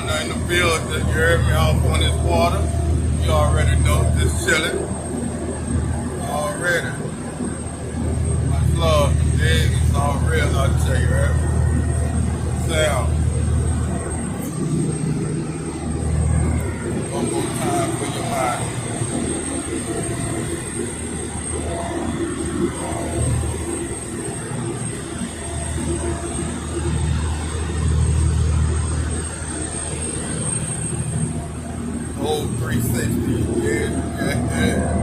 partner in the field. You heard me off on this water. You already know, just chilling. Already. Much love. Today it's all real, I'll tell you, right? Sound. One more time for your mind. Old 360, yeah.